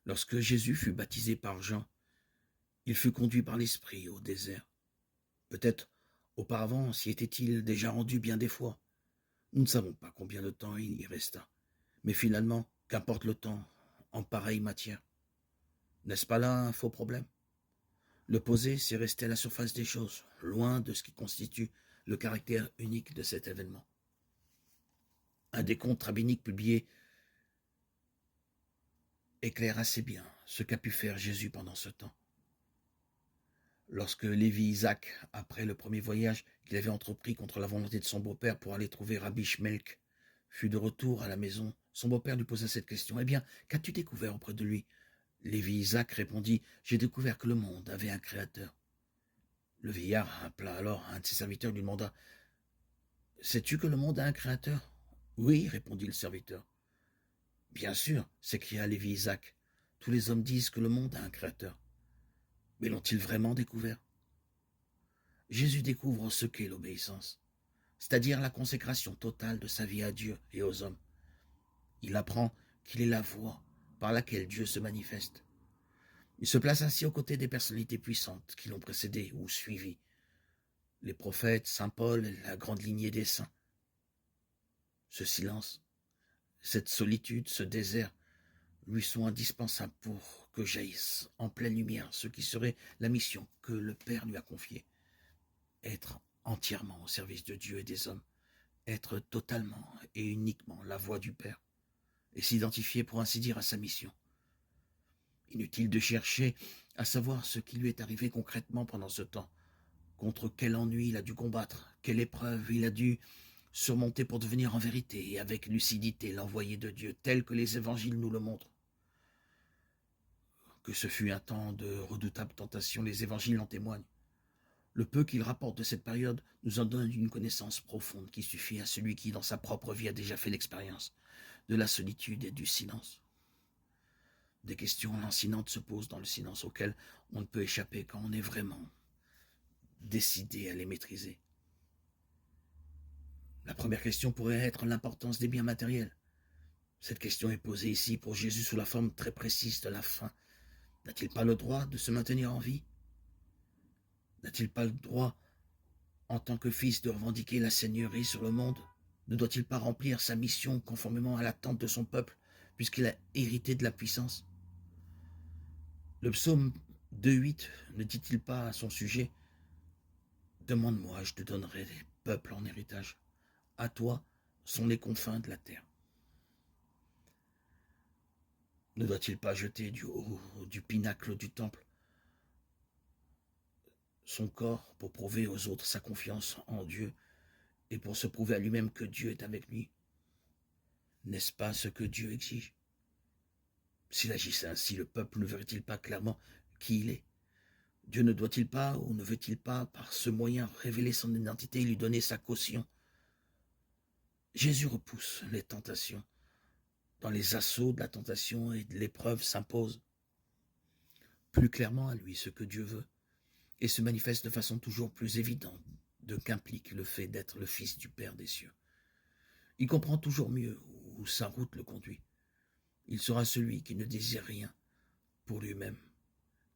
Lorsque Jésus fut baptisé par Jean, il fut conduit par l'Esprit au désert. Peut-être auparavant s'y était-il déjà rendu bien des fois. Nous ne savons pas combien de temps il y resta. Mais finalement, qu'importe le temps en pareille matière. N'est-ce pas là un faux problème? Le poser, c'est rester à la surface des choses, loin de ce qui constitue le caractère unique de cet événement. Un décompte rabbinique publié éclaire assez bien ce qu'a pu faire Jésus pendant ce temps. Lorsque Lévi Isaac, après le premier voyage qu'il avait entrepris contre la volonté de son beau-père pour aller trouver Rabbi Shmelk, fut de retour à la maison, son beau-père lui posa cette question. « Eh bien, qu'as-tu découvert auprès de lui ?» Lévi Isaac répondit « J'ai découvert que le monde avait un créateur. » Le vieillard appela alors un de ses serviteurs et lui demanda « Sais-tu que le monde a un créateur ?» « Oui, répondit le serviteur. « Bien sûr, s'écria Lévi Isaac. Tous les hommes disent que le monde a un créateur. Mais l'ont-ils vraiment découvert ?» Jésus découvre ce qu'est l'obéissance, c'est-à-dire la consécration totale de sa vie à Dieu et aux hommes. Il apprend qu'il est la voie par laquelle Dieu se manifeste. Il se place ainsi aux côtés des personnalités puissantes qui l'ont précédé ou suivi, les prophètes, saint Paul et la grande lignée des saints. Ce silence, cette solitude, ce désert, lui sont indispensables pour que jaillisse en pleine lumière ce qui serait la mission que le Père lui a confiée. Être entièrement au service de Dieu et des hommes, être totalement et uniquement la voix du Père, et s'identifier pour ainsi dire à sa mission. Inutile de chercher à savoir ce qui lui est arrivé concrètement pendant ce temps, contre quel ennui il a dû combattre, quelle épreuve il a dû surmonter pour devenir en vérité et avec lucidité l'envoyé de Dieu, tel que les évangiles nous le montrent. Que ce fut un temps de redoutables tentations, les évangiles en témoignent. Le peu qu'il rapporte de cette période nous en donne une connaissance profonde qui suffit à celui qui, dans sa propre vie, a déjà fait l'expérience de la solitude et du silence. Des questions lancinantes se posent dans le silence auquel on ne peut échapper quand on est vraiment décidé à les maîtriser. La première question pourrait être l'importance des biens matériels. Cette question est posée ici pour Jésus sous la forme très précise de la faim. N'a-t-il pas le droit de se maintenir en vie? N'a-t-il pas le droit, en tant que fils, de revendiquer la seigneurie sur le monde? Ne doit-il pas remplir sa mission conformément à l'attente de son peuple, puisqu'il a hérité de la puissance? Le psaume 2,8 ne dit-il pas à son sujet « Demande-moi, je te donnerai des peuples en héritage. À toi sont les confins de la terre. » Ne doit-il pas jeter du haut du pinacle du temple son corps pour prouver aux autres sa confiance en Dieu et pour se prouver à lui-même que Dieu est avec lui? N'est-ce pas ce que Dieu exige? S'il agissait ainsi, le peuple ne verrait-il pas clairement qui il est? Dieu ne doit-il pas ou ne veut-il pas, par ce moyen, révéler son identité et lui donner sa caution? Jésus repousse les tentations. Dans les assauts de la tentation et de l'épreuve s'impose plus clairement à lui ce que Dieu veut et se manifeste de façon toujours plus évidente de qu'implique le fait d'être le Fils du Père des cieux. Il comprend toujours mieux où sa route le conduit. Il sera celui qui ne désire rien pour lui-même,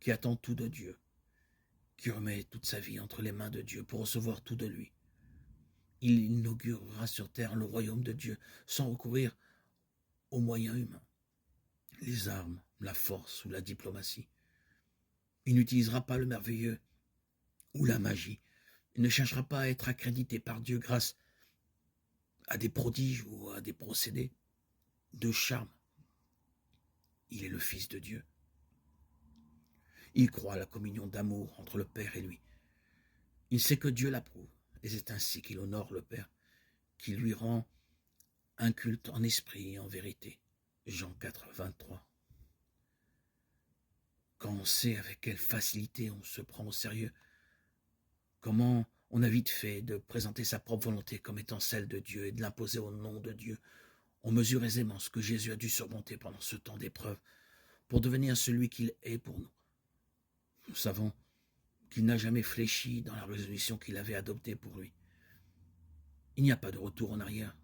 qui attend tout de Dieu, qui remet toute sa vie entre les mains de Dieu pour recevoir tout de lui. Il inaugurera sur terre le royaume de Dieu sans recourir aux moyens humains, les armes, la force ou la diplomatie. Il n'utilisera pas le merveilleux ou la magie. Il ne cherchera pas à être accrédité par Dieu grâce à des prodiges ou à des procédés de charme. Il est le Fils de Dieu. Il croit à la communion d'amour entre le Père et lui. Il sait que Dieu l'approuve, et c'est ainsi qu'il honore le Père, qui lui rend un culte en esprit et en vérité. Jean 4, 23. Quand on sait avec quelle facilité on se prend au sérieux, comment on a vite fait de présenter sa propre volonté comme étant celle de Dieu et de l'imposer au nom de Dieu, on mesure aisément ce que Jésus a dû surmonter pendant ce temps d'épreuve pour devenir celui qu'il est pour nous. Nous savons qu'il n'a jamais fléchi dans la résolution qu'il avait adoptée pour lui. Il n'y a pas de retour en arrière.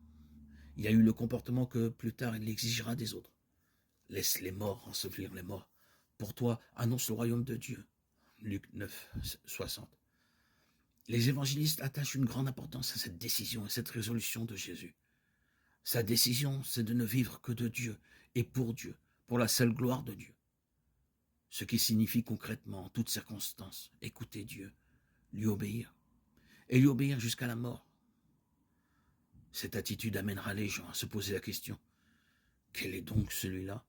Il a eu le comportement que plus tard il exigera des autres. Laisse les morts ensevelir les morts. Pour toi, annonce le royaume de Dieu. Luc 9, 60. Les évangélistes attachent une grande importance à cette décision et cette résolution de Jésus. Sa décision, c'est de ne vivre que de Dieu et pour la seule gloire de Dieu. Ce qui signifie concrètement, en toutes circonstances, écouter Dieu, lui obéir, et lui obéir jusqu'à la mort. Cette attitude amènera les gens à se poser la question, quel est donc celui-là?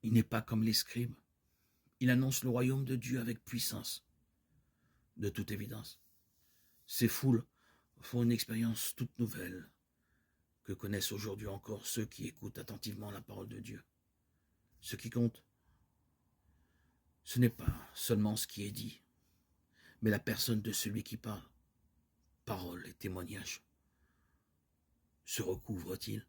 Il n'est pas comme les scribes. Il annonce le royaume de Dieu avec puissance. De toute évidence, ces foules font une expérience toute nouvelle que connaissent aujourd'hui encore ceux qui écoutent attentivement la parole de Dieu. Ce qui compte, ce n'est pas seulement ce qui est dit, mais la personne de celui qui parle. Parole et témoignage. Se recouvre-t-il